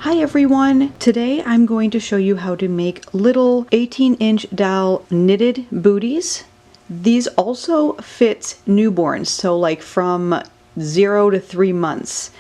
Hi everyone! Today I'm going to show you how to make little 18-inch dowel knitted booties. These also fit newborns, so like from 0 to 3 months.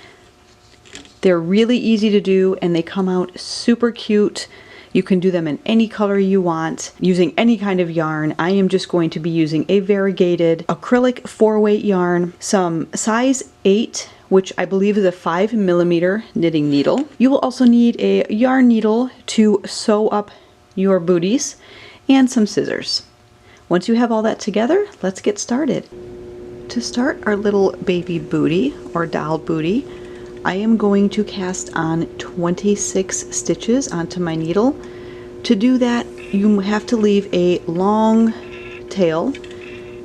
They're really easy to do and they come out super cute. You can do them in any color you want using any kind of yarn. I am just going to be using a variegated acrylic 4-weight yarn, some size 8, which I believe is a 5mm knitting needle. You will also need a yarn needle to sew up your booties and some scissors. Once you have all that together, let's get started. To start our little baby booty or doll booty, I am going to cast on 26 stitches onto my needle. To do that, you have to leave a long tail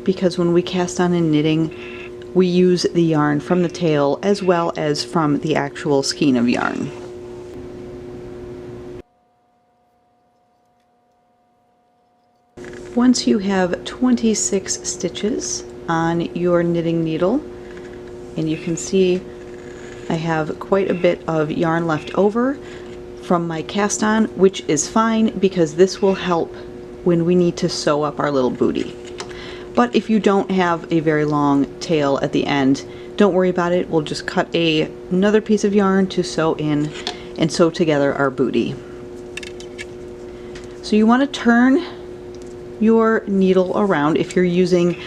because when we cast on in knitting, we use the yarn from the tail as well as from the actual skein of yarn. Once you have 26 stitches on your knitting needle, and you can see I have quite a bit of yarn left over from my cast on, which is fine because this will help when we need to sew up our little booty. But if you don't have a very long tail at the end, don't worry about it. We'll just cut another piece of yarn to sew in and sew together our booty. So you want to turn your needle around if you're using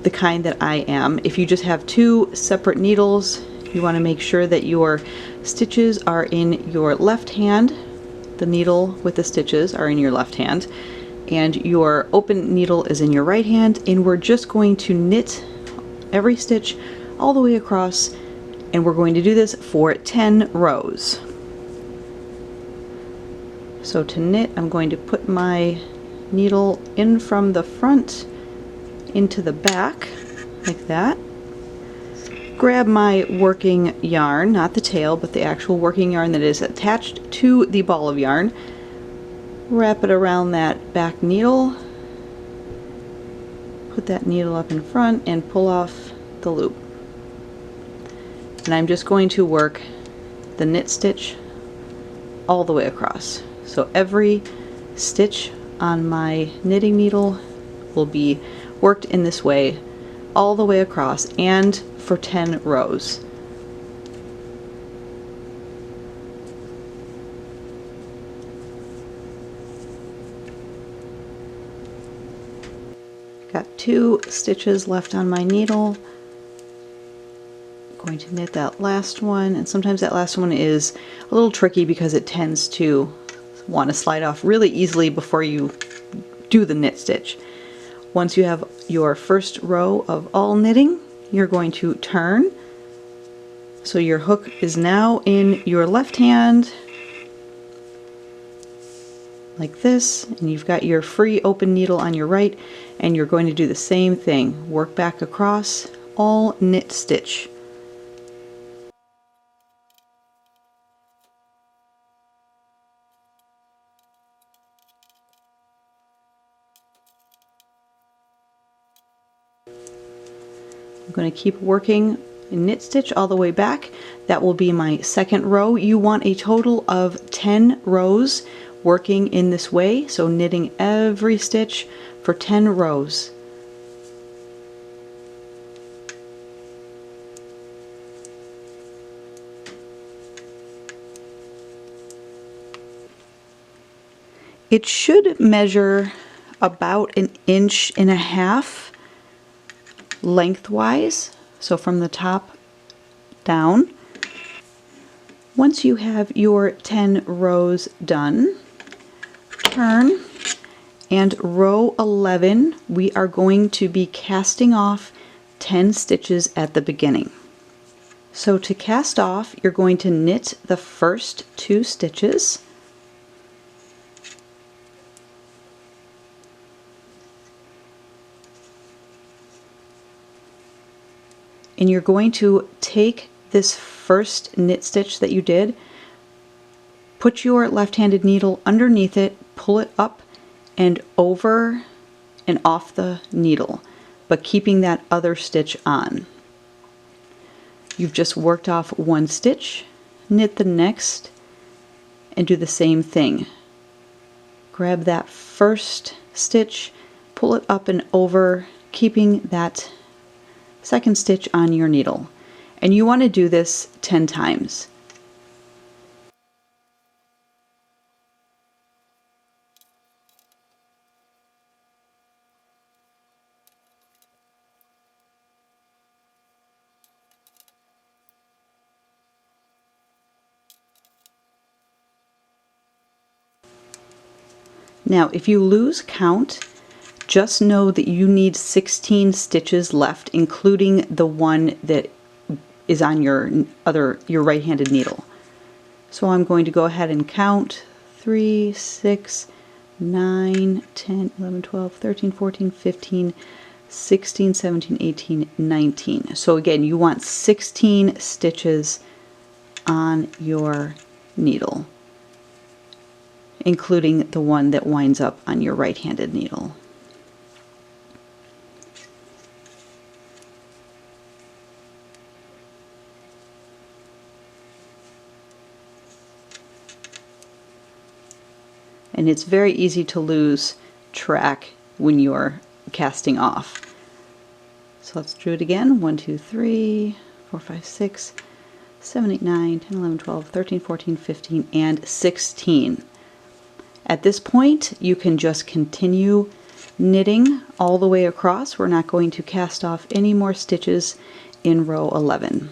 the kind that I am. If you just have two separate needles, you want to make sure that your stitches are in your left hand. The needle with the stitches are in your left hand, and your open needle is in your right hand, and we're just going to knit every stitch all the way across, and we're going to do this for 10 rows. So to knit, I'm going to put my needle in from the front into the back like that. Grab my working yarn, not the tail, but the actual working yarn that is attached to the ball of yarn. Wrap it around that back needle, put that needle up in front and pull off the loop. And I'm just going to work the knit stitch all the way across. So every stitch on my knitting needle will be worked in this way all the way across and for 10 rows. Got 2 stitches left on my needle. I'm going to knit that last one, and sometimes that last one is a little tricky because it tends to want to slide off really easily before you do the knit stitch. Once you have your first row of all knitting, you're going to turn. So your hook is now in your left hand, like this, and you've got your free open needle on your right, and you're going to do the same thing. Work back across, all knit stitch. I'm going to keep working knit stitch all the way back. That will be my second row. You want a total of 10 rows working in this way, so knitting every stitch for 10 rows. It should measure about 1.5 inches lengthwise, so from the top down. Once you have your 10 rows done, turn, and row 11 we are going to be casting off 10 stitches at the beginning. So to cast off, you're going to knit the first 2 stitches, and you're going to take this first knit stitch that you did, put your left-handed needle underneath it, pull it up and over and off the needle, but keeping that other stitch on. You've just worked off 1 stitch, knit the next and do the same thing. Grab that first stitch, pull it up and over, keeping that second stitch on your needle. And you want to do this 10 times. Now, if you lose count, just know that you need 16 stitches left, including the one that is on your right-handed needle. So I'm going to go ahead and count 3, 6, 9, 10, 11, 12, 13, 14, 15, 16, 17, 18, 19. So again, you want 16 stitches on your needle, including the one that winds up on your right-handed needle. And it's very easy to lose track when you're casting off. So let's do it again. 1, 2, 3, 4, 5, 6, 7, 8, 9, 10, 11, 12, 13, 14, 15, and 16. At this point, you can just continue knitting all the way across. We're not going to cast off any more stitches in row 11.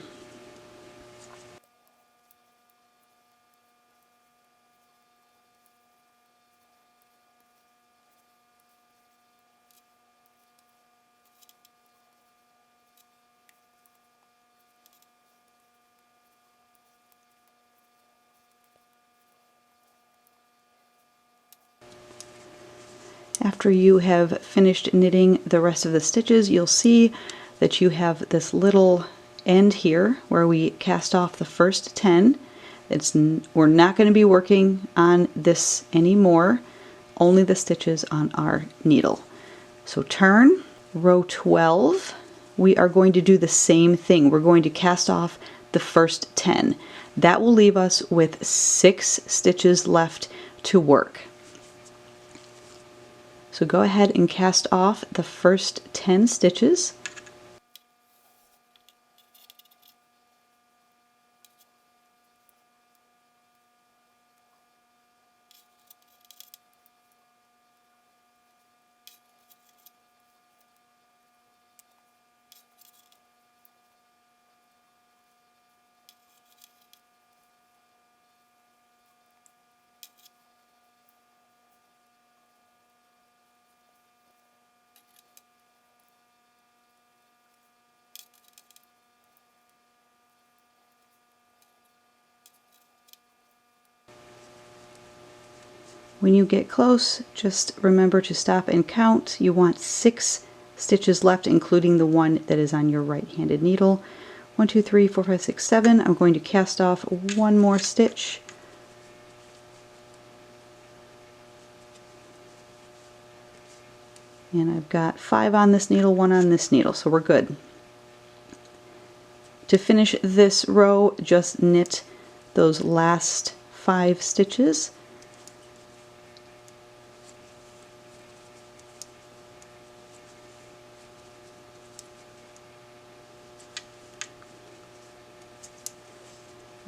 After you have finished knitting the rest of the stitches, you'll see that you have this little end here where we cast off the first 10. We're not going to be working on this anymore, only the stitches on our needle. So turn, row 12, we are going to do the same thing. We're going to cast off the first 10. That will leave us with 6 stitches left to work. So go ahead and cast off the first 10 stitches. When you get close, just remember to stop and count. You want 6 stitches left, including the one that is on your right-handed needle. 1, 2, 3, 4, 5, 6, 7. I'm going to cast off one more stitch. And I've got 5 on this needle, 1 on this needle, so we're good. To finish this row, just knit those last 5 stitches.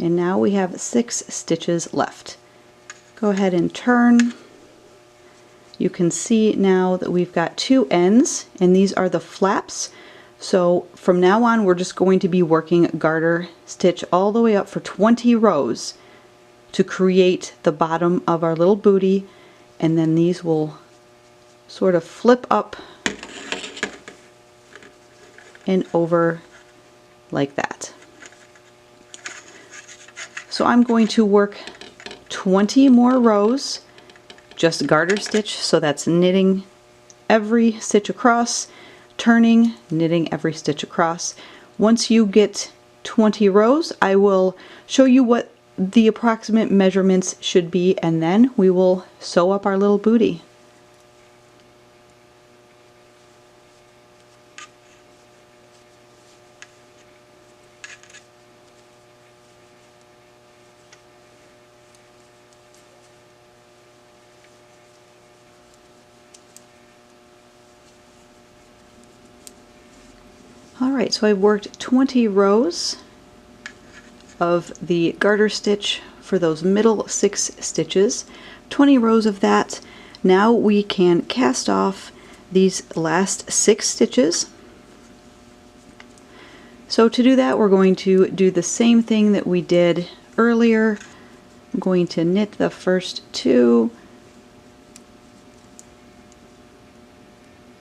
And now we have 6 stitches left. Go ahead and turn. You can see now that we've got 2 ends, and these are the flaps. So from now on, we're just going to be working garter stitch all the way up for 20 rows to create the bottom of our little booty, and then these will sort of flip up and over like that. So I'm going to work 20 more rows, just garter stitch, so that's knitting every stitch across, turning, knitting every stitch across. Once you get 20 rows, I will show you what the approximate measurements should be, and then we will sew up our little booty. Alright, so I've worked 20 rows of the garter stitch for those middle 6 stitches. 20 rows of that. Now we can cast off these last 6 stitches. So to do that, we're going to do the same thing that we did earlier. I'm going to knit the first 2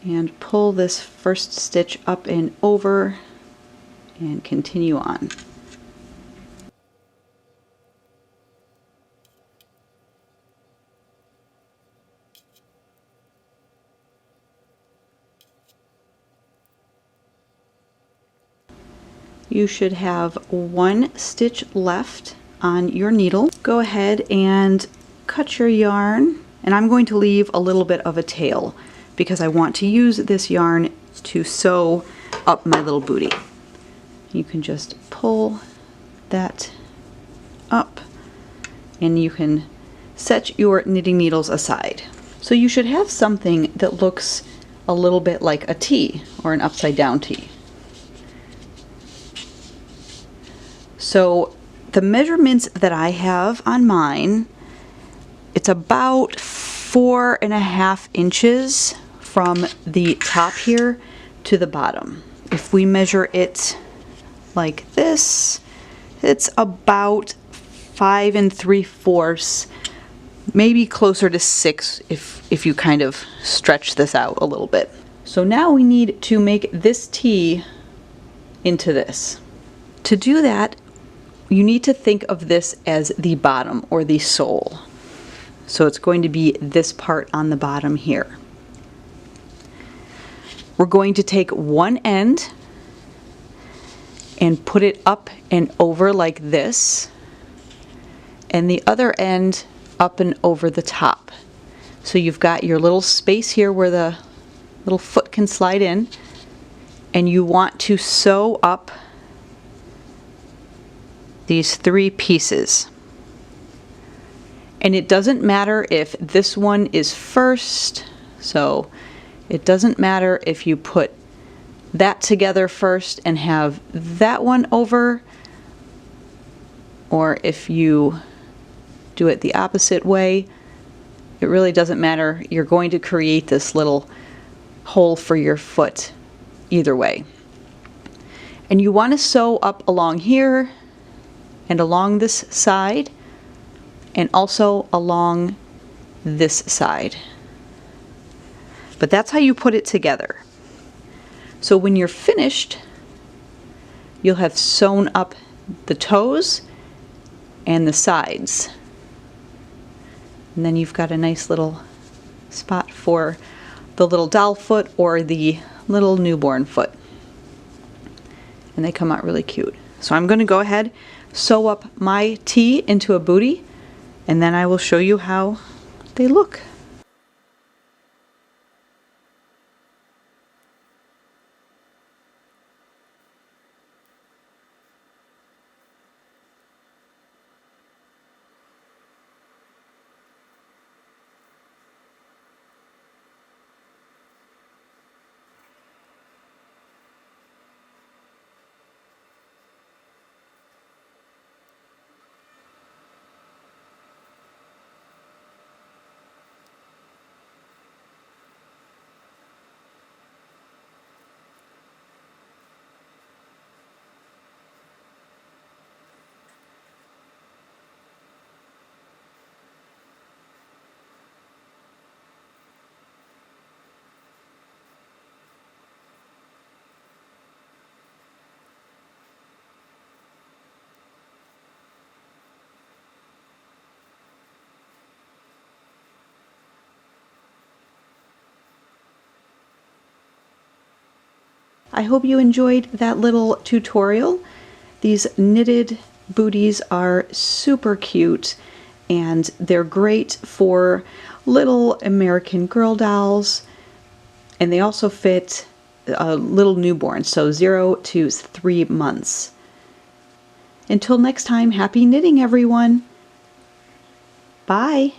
and pull this first stitch up and over and continue on. You should have 1 stitch left on your needle. Go ahead and cut your yarn, and I'm going to leave a little bit of a tail because I want to use this yarn to sew up my little booty. You can just pull that up and you can set your knitting needles aside. So you should have something that looks a little bit like a T or an upside down T. So the measurements that I have on mine, it's about 4.5 inches from the top here to the bottom. If we measure it like this, it's about 5 3/4, maybe closer to 6 if you kind of stretch this out a little bit. So now we need to make this T into this. To do that, you need to think of this as the bottom or the sole. So it's going to be this part on the bottom here. We're going to take one end and put it up and over like this, and the other end up and over the top. So you've got your little space here where the little foot can slide in, and you want to sew up these 3 pieces. And it doesn't matter if this one is first, so it doesn't matter if you put that together first and have that one over, or if you do it the opposite way. It really doesn't matter. You're going to create this little hole for your foot either way. And you want to sew up along here and along this side and also along this side. But that's how you put it together. So when you're finished, you'll have sewn up the toes and the sides. And then you've got a nice little spot for the little doll foot or the little newborn foot. And they come out really cute. So I'm going to go ahead, sew up my T into a booty, and then I will show you how they look. I hope you enjoyed that little tutorial. These knitted booties are super cute, and they're great for little American Girl dolls, and they also fit little newborns, so 0 to 3 months. Until next time, happy knitting, everyone. Bye.